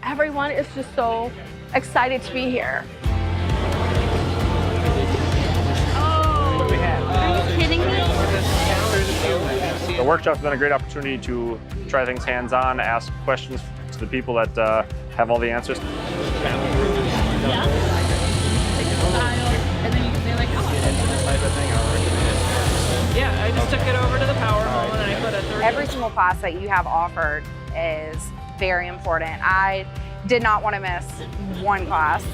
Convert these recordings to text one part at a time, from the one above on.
everyone is just so excited to be here. Oh, are you kidding me? The workshop's been a great opportunity to try things hands-on, ask questions to the people that have all the answers. Yeah. And then they're like, oh, This type of thing, I recommend it. yeah, I just took it over to the power hole and I put a 30. Every single class that you have offered is very important. I did not want to miss one class.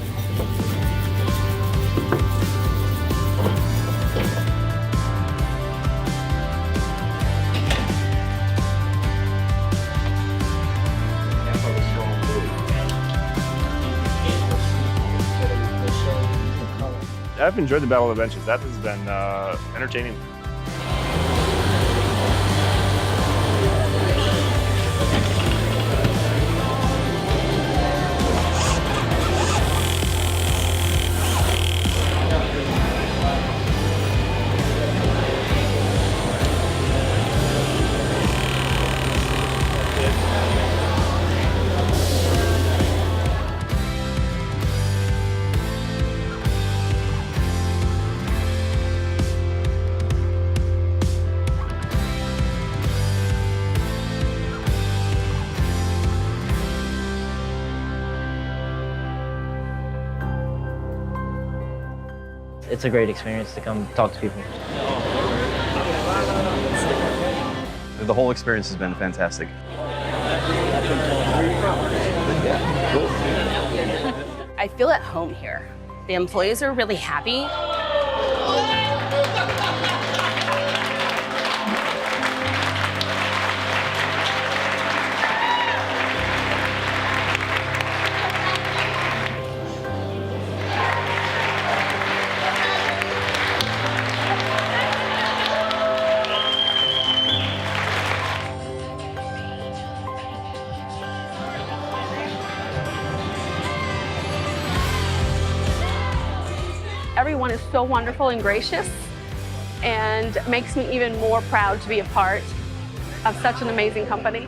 I've enjoyed the Battle of the Benches. That has been entertaining. It's a great experience to come talk to people. The whole experience has been fantastic. I feel at home here. The employees are really happy. Everyone is so wonderful and gracious, and makes me even more proud to be a part of such an amazing company.